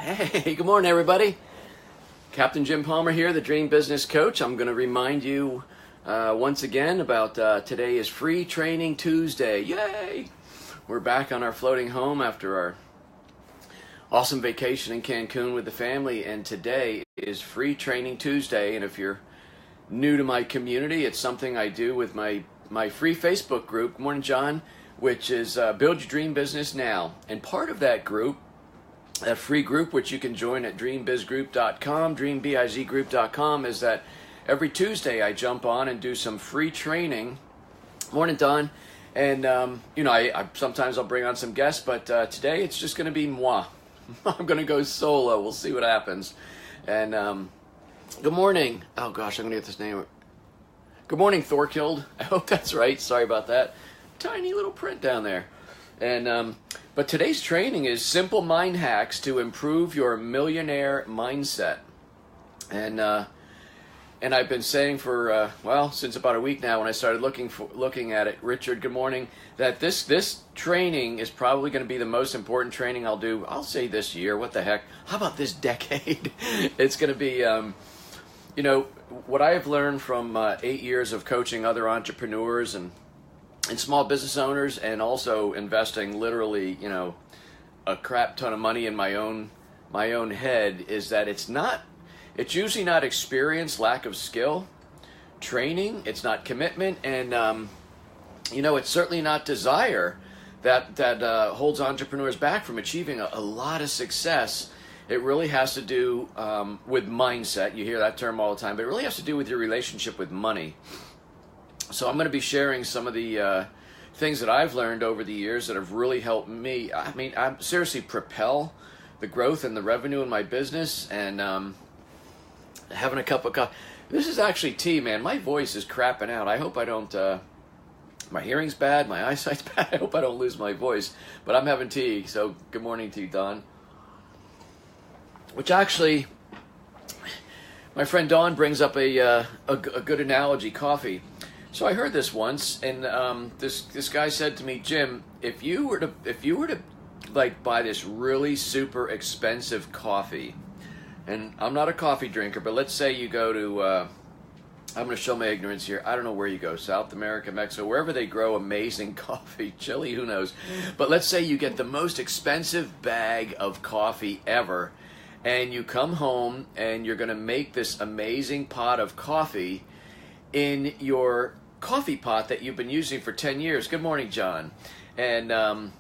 Hey, good morning, everybody. Captain Jim Palmer here, the Dream Business Coach. I'm going to remind you once again about today is Free Training Tuesday. Yay! We're back on our floating home after our awesome vacation in Cancun with the family, and today is Free Training Tuesday. And if you're new to my community, it's something I do with my free Facebook group, good morning, John, which is Build Your Dream Business Now. And part of that group, that free group, which you can join at dreambizgroup.com, dreambizgroup.com, is that every Tuesday I jump on and do some free training. Morning, Don. And, I sometimes I'll bring on some guests, but today it's just going to be moi. I'm going to go solo. We'll see what happens. And good morning. Oh, gosh, I'm going to get this name. Good morning, Thorkild. I hope that's right. Sorry about that. Tiny little print down there. And but today's training is simple mind hacks to improve your millionaire mindset. And I've been saying for since about a week now, when I started looking at it, Richard, good morning, that this training is probably going to be the most important training I'll do. I'll say this year. What the heck? How about this decade? It's going to be what I have learned from 8 years of coaching other entrepreneurs and small business owners, and also investing literally, a crap ton of money in my own head, is that it's usually not experience, lack of skill, training, it's not commitment, and it's certainly not desire that holds entrepreneurs back from achieving a lot of success. It really has to do with mindset. You hear that term all the time, but it really has to do with your relationship with money. So I'm going to be sharing some of the things that I've learned over the years that have really helped me. I mean, I'm seriously propel the growth and the revenue in my business. And having a cup of coffee. This is actually tea, man. My voice is crapping out. I hope I don't. My hearing's bad. My eyesight's bad. I hope I don't lose my voice. But I'm having tea. So good morning to you, Don. Which actually, my friend Don brings up a good analogy, coffee. So I heard this once, and this guy said to me, Jim, if you were to like buy this really super expensive coffee, and I'm not a coffee drinker, but let's say you go to, I'm going to show my ignorance here. I don't know where you go, South America, Mexico, wherever they grow amazing coffee, Chile, who knows. But let's say you get the most expensive bag of coffee ever, and you come home and you're going to make this amazing pot of coffee in your coffee pot that you've been using for 10 years. Good morning, John. And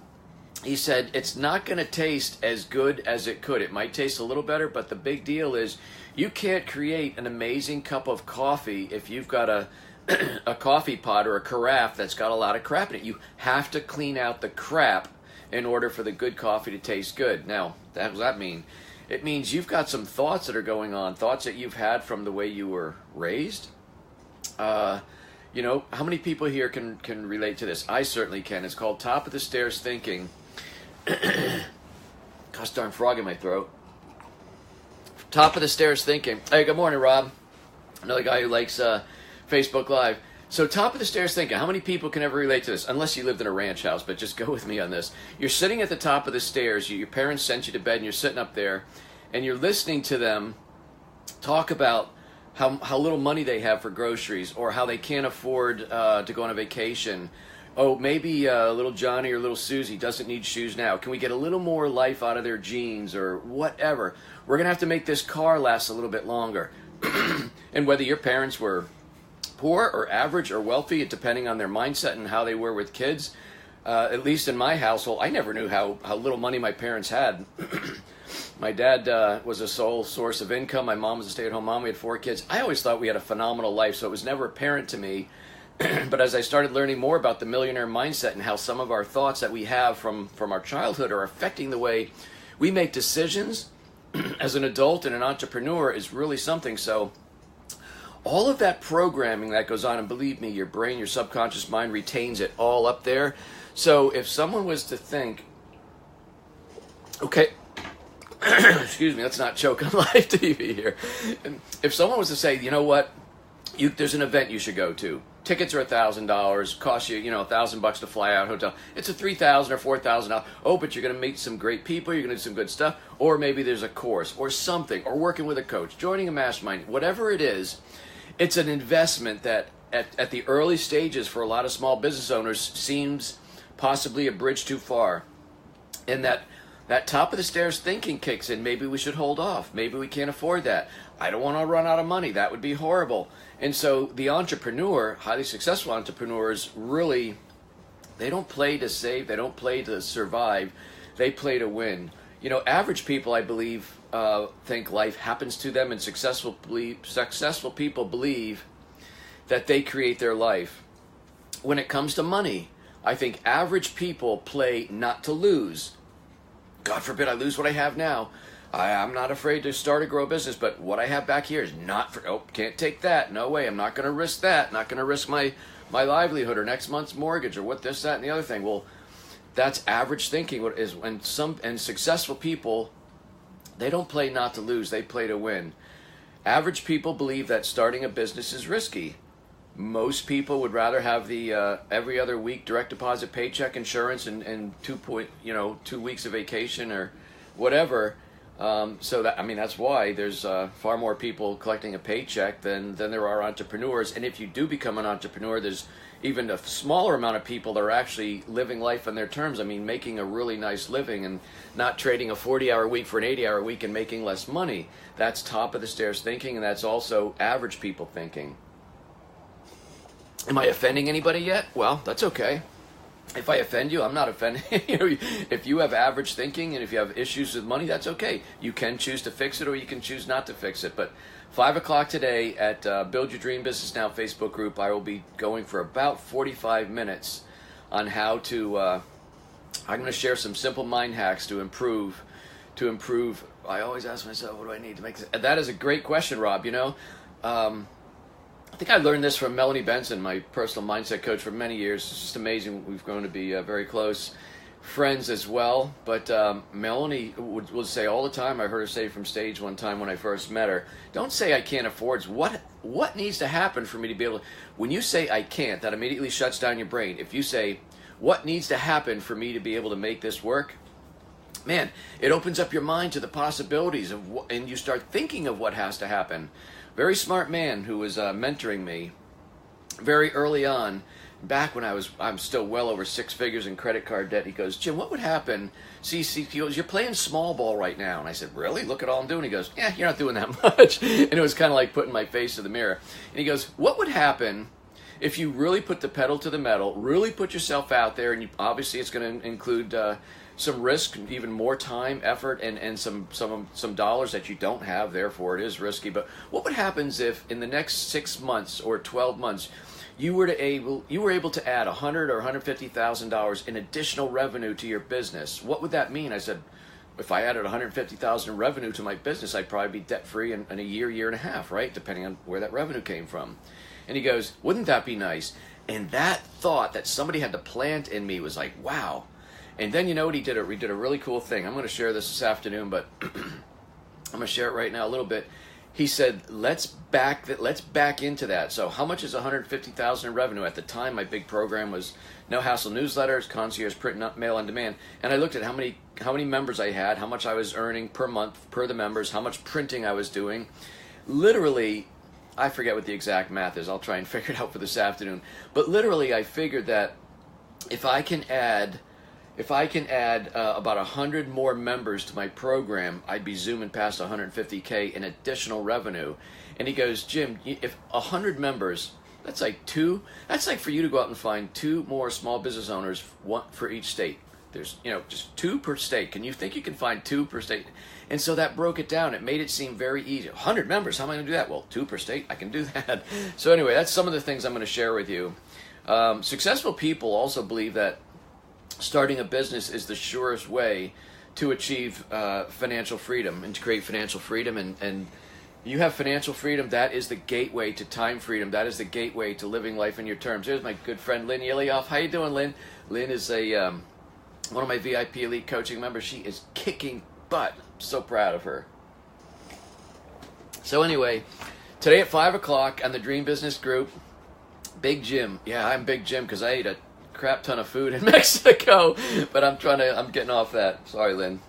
he said it's not going to taste as good as it could. It might taste a little better, but the big deal is you can't create an amazing cup of coffee if you've got a coffee pot or a carafe that's got a lot of crap in it. You have to clean out the crap in order for the good coffee to taste good. Now, what does that mean? It means you've got some thoughts that are going on, thoughts that you've had from the way you were raised. How many people here can relate to this? I certainly can. It's called top of the stairs thinking. Gosh darn frog in my throat. Top of the stairs thinking. Hey, good morning, Rob. Another guy who likes Facebook Live. So top of the stairs thinking. How many people can ever relate to this? Unless you lived in a ranch house, but just go with me on this. You're sitting at the top of the stairs. Your parents sent you to bed, and you're sitting up there, and you're listening to them talk about how little money they have for groceries, or how they can't afford to go on a vacation. Oh, maybe little Johnny or little Susie doesn't need shoes now. Can we get a little more life out of their jeans, or whatever? We're going to have to make this car last a little bit longer. And whether your parents were poor or average or wealthy, depending on their mindset and how they were with kids, at least in my household, I never knew how little money my parents had. My dad was a sole source of income. My mom was a stay-at-home mom. We had 4 kids. I always thought we had a phenomenal life, so it was never apparent to me. But as I started learning more about the millionaire mindset and how some of our thoughts that we have from our childhood are affecting the way we make decisions as an adult and an entrepreneur, is really something. So all of that programming that goes on, and believe me, your brain, your subconscious mind retains it all up there. So if someone was to think, okay, excuse me, let's not choke on live TV here. If someone was to say, you know what, there's an event you should go to. Tickets are $1,000, cost you, $1,000 to fly out, hotel. It's a $3,000 or $4,000. Oh, but you're going to meet some great people. You're going to do some good stuff. Or maybe there's a course or something, or working with a coach, joining a mastermind, whatever it is. It's an investment that at the early stages for a lot of small business owners seems possibly a bridge too far. And that top of the stairs thinking kicks in. Maybe we should hold off. Maybe we can't afford that. I don't want to run out of money. That would be horrible. And so the entrepreneur, highly successful entrepreneurs, really, they don't play to save. They don't play to survive. They play to win. Average people, I believe, think life happens to them, and successful people believe that they create their life. When it comes to money, I think average people play not to lose. God forbid I lose what I have now. I'm not afraid to start or grow a business, but what I have back here is not for, can't take that. No way. I'm not going to risk that. Not going to risk my livelihood or next month's mortgage or what this, that, and the other thing. Well, that's average thinking. And successful people, they don't play not to lose. They play to win. Average people believe that starting a business is risky. Most people would rather have the every other week direct deposit paycheck insurance and 2 weeks of vacation or whatever. That's why there's far more people collecting a paycheck than there are entrepreneurs. And if you do become an entrepreneur, there's even a smaller amount of people that are actually living life on their terms. Making a really nice living and not trading a 40-hour week for an 80-hour week and making less money. That's top of the stairs thinking, and that's also average people thinking. Am I offending anybody yet? Well, that's okay. If I offend you, I'm not offending you. If you have average thinking and if you have issues with money, that's okay. You can choose to fix it or you can choose not to fix it. But 5 o'clock today at Build Your Dream Business Now Facebook group, I will be going for about 45 minutes on how to, I'm going to share some simple mind hacks to improve. I always ask myself, what do I need to make this? That is a great question, Rob. I think I learned this from Melanie Benson, my personal mindset coach for many years. It's just amazing. We've grown to be very close friends as well. But Melanie would say all the time, I heard her say from stage one time when I first met her, don't say I can't afford. What needs to happen for me to be able to, when you say I can't, that immediately shuts down your brain. If you say, what needs to happen for me to be able to make this work? Man, it opens up your mind to the possibilities and you start thinking of what has to happen. Very smart man who was mentoring me very early on, back when I'm still well over 6 figures in credit card debt. He goes, Jim, what would happen? See, he goes, you're playing small ball right now. And I said, really? Look at all I'm doing. He goes, yeah, you're not doing that much. And it was kind of like putting my face to the mirror. And he goes, what would happen if you really put the pedal to the metal, really put yourself out there, and obviously it's going to include some risk, even more time, effort, and some dollars that you don't have, therefore it is risky. But what would happen if in the next 6 months or 12 months you were able to add $100,000 or $150,000 in additional revenue to your business? What would that mean? I said, if I added $150,000 in revenue to my business, I'd probably be debt free in a year and a half, right? Depending on where that revenue came from. And he goes, wouldn't that be nice? And that thought that somebody had to plant in me was like, wow. And then you know what he did? We did a really cool thing. I'm going to share this afternoon, but I'm going to share it right now a little bit. He said, let's back into that. So how much is $150,000 in revenue? At the time, my big program was No Hassle Newsletters, Concierge Print, Mail on Demand. And I looked at how many members I had, how much I was earning per month per the members, how much printing I was doing. Literally, I forget what the exact math is. I'll try and figure it out for this afternoon. But literally, I figured that if I can add about 100 more members to my program, I'd be zooming past 150K in additional revenue. And he goes, Jim, if 100 members, that's like for you to go out and find 2 more small business owners, 1 for each state. There's, just 2 per state. Can you think you can find 2 per state? And so that broke it down. It made it seem very easy. 100 members, how am I going to do that? Well, 2 per state, I can do that. So anyway, that's some of the things I'm going to share with you. Successful people also believe that starting a business is the surest way to achieve financial freedom and to create financial freedom. And you have financial freedom, that is the gateway to time freedom. That is the gateway to living life in your terms. Here's my good friend Lynn Yelioff. How you doing, Lynn? Lynn is one of my VIP Elite Coaching members. She is kicking butt. I'm so proud of her. So anyway, Today at 5 o'clock on the Dream Business Group, Big Jim. Yeah, I'm Big Jim because I ate a crap ton of food in Mexico, but I'm getting off that. Sorry, Lynn.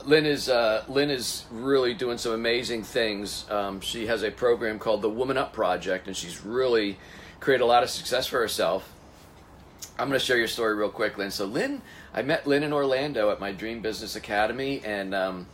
Lynn is really doing some amazing things. She has a program called the Woman Up Project, and she's really created a lot of success for herself. I'm going to share your story real quick, Lynn. So I met Lynn in Orlando at my Dream Business Academy, and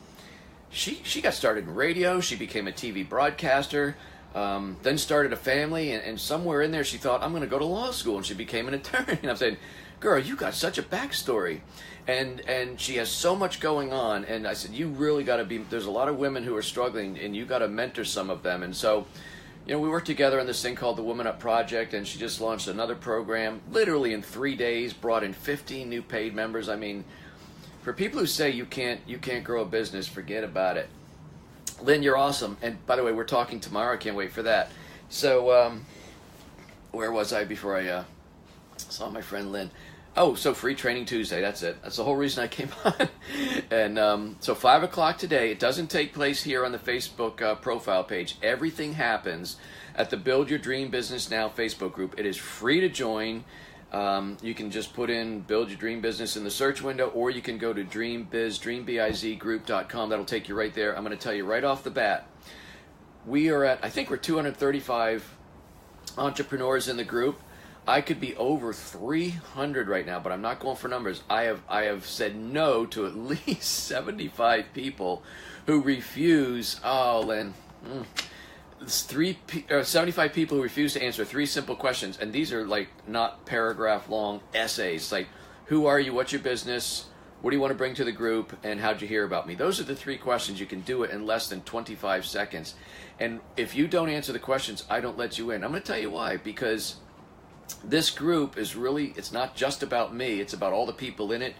she got started in radio. She became a TV broadcaster, then started a family, and somewhere in there she thought, I'm going to go to law school, and she became an attorney. And I'm saying, girl, you got such a backstory. And she has so much going on. And I said, you really got to be, there's a lot of women who are struggling, and you got to mentor some of them. And so, we worked together on this thing called the Woman Up Project, and she just launched another program, literally in 3 days, brought in 15 new paid members. I mean, for people who say you can't grow a business, forget it. Lynn, you're awesome. And by the way, we're talking tomorrow. I can't wait for that. So, where was I before I saw my friend Lynn? Oh, so Free Training Tuesday. That's it. That's the whole reason I came on. And so 5 o'clock today. It doesn't take place here on the Facebook profile page. Everything happens at the Build Your Dream Business Now Facebook group. It is free to join. You can just put in Build Your Dream Business in the search window, or you can go to dreambizgroup.com. That'll take you right there. I'm going to tell you right off the bat, I think we're 235 entrepreneurs in the group. I could be over 300 right now, but I'm not going for numbers. I have said no to at least 75 people who refuse. Oh, Lynn. It's 75 people who refuse to answer 3 simple questions, and these are like not paragraph long essays. Like, who are you? What's your business? What do you want to bring to the group? And how'd you hear about me? Those are the 3 questions. You can do it in less than 25 seconds. And if you don't answer the questions, I don't let you in. I'm going to tell you why. Because this group is really, it's not just about me. It's about all the people in it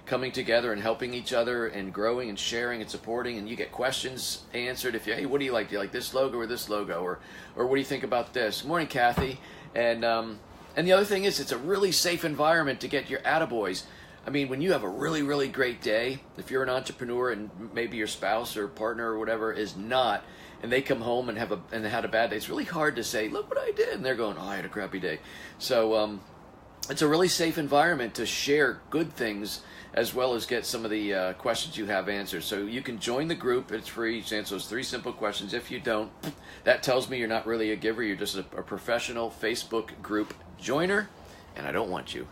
coming together and helping each other and growing and sharing and supporting, and you get questions answered. If you, hey, what do you like? Do you like this logo or this logo? Or what do you think about this? Good morning, Kathy. And the other thing is, it's a really safe environment to get your attaboys. I mean, when you have a really, really great day, if you're an entrepreneur and maybe your spouse or partner or whatever is not, and they come home and they had a bad day, it's really hard to say, look what I did. And they're going, oh, I had a crappy day. So it's a really safe environment to share good things as well as get some of the questions you have answered. So you can join the group. It's free. Just answer those 3 simple questions. If you don't, that tells me you're not really a giver. You're just a professional Facebook group joiner, and I don't want you.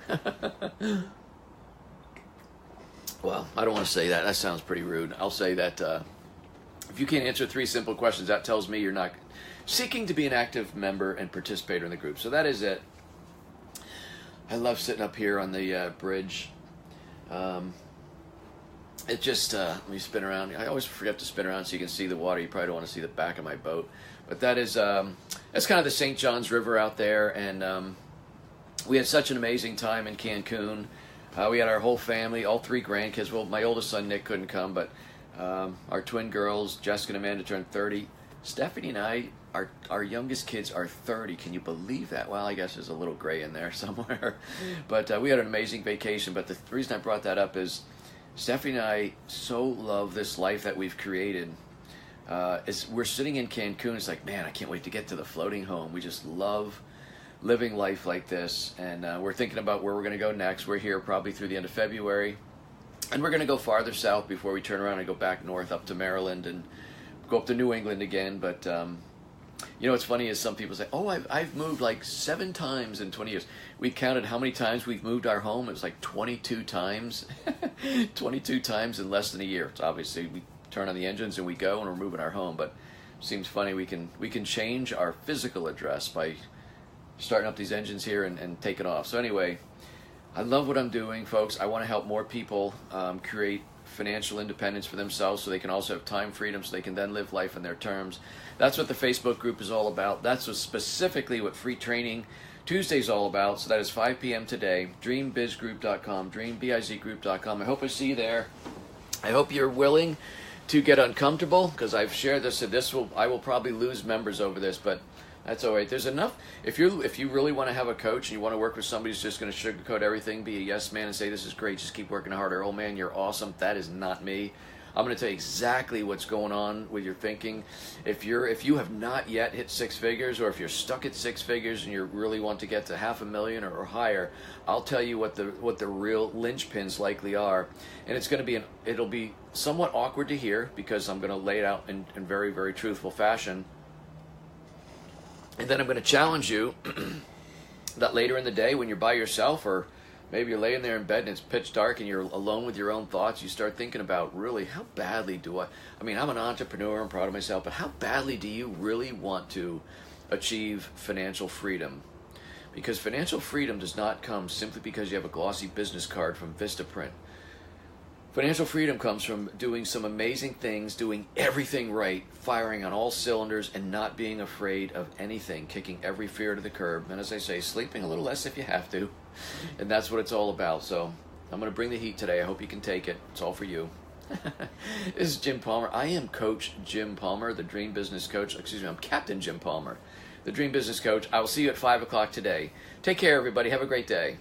Well, I don't want to say that. That sounds pretty rude. I'll say that if you can't answer 3 simple questions, that tells me you're not seeking to be an active member and participator in the group. So that is it. I love sitting up here on the bridge. It just, let me spin around. I always forget to spin around so you can see the water. You probably don't want to see the back of my boat. But that is, that's kind of the St. John's River out there. And we had such an amazing time in Cancun. We had our whole family, all 3 grandkids. Well, my oldest son, Nick, couldn't come, but our twin girls, Jessica and Amanda, turned 30. Stephanie and I, our youngest kids are 30. Can you believe that? Well, I guess there's a little gray in there somewhere. But we had an amazing vacation. But the reason I brought that up is Stephanie and I so love this life that we've created. We're sitting in Cancun. It's like, man, I can't wait to get to the floating home. We just love living life like this. And we're thinking about where we're going to go next. We're here probably through the end of February. And we're going to go farther south before we turn around and go back north up to Maryland and go up to New England again. But what's funny is some people say, oh, I've moved like 7 times in 20 years. We counted how many times we've moved our home. It was like 22 times. 22 times in less than a year. It's obviously we turn on the engines and we go and we're moving our home. But it seems funny we can change our physical address by starting up these engines here and taking off. So anyway, I love what I'm doing, folks. I want to help more people create financial independence for themselves so they can also have time freedom so they can then live life on their terms. That's what the Facebook group is all about. That's specifically what Free Training Tuesday is all about. So that is 5 p.m. today, dreambizgroup.com, dreambizgroup.com. I hope I see you there. I hope you're willing to get uncomfortable because I've shared this, and I will probably lose members over this, but that's all right. There's enough. If you really want to have a coach and you want to work with somebody who's just going to sugarcoat everything, be a yes man and say this is great, just keep working harder. Oh man, you're awesome. That is not me. I'm going to tell you exactly what's going on with your thinking. If you have not yet hit six figures, or if you're stuck at six figures and you really want to get to $500,000 or higher, I'll tell you what the real linchpins likely are. And it'll be somewhat awkward to hear, because I'm going to lay it out in very, very truthful fashion. And then I'm going to challenge you that later in the day, when you're by yourself, or maybe you're laying there in bed and it's pitch dark and you're alone with your own thoughts, you start thinking about, really, how badly I'm an entrepreneur, I'm proud of myself, but how badly do you really want to achieve financial freedom? Because financial freedom does not come simply because you have a glossy business card from Vistaprint. Financial freedom comes from doing some amazing things, doing everything right, firing on all cylinders, and not being afraid of anything, kicking every fear to the curb. And as I say, sleeping a little less if you have to. And that's what it's all about. So I'm going to bring the heat today. I hope you can take it. It's all for you. This is Jim Palmer. I am Coach Jim Palmer, the Dream Business Coach. I'm Captain Jim Palmer, the Dream Business Coach. I will see you at 5 o'clock today. Take care, everybody. Have a great day.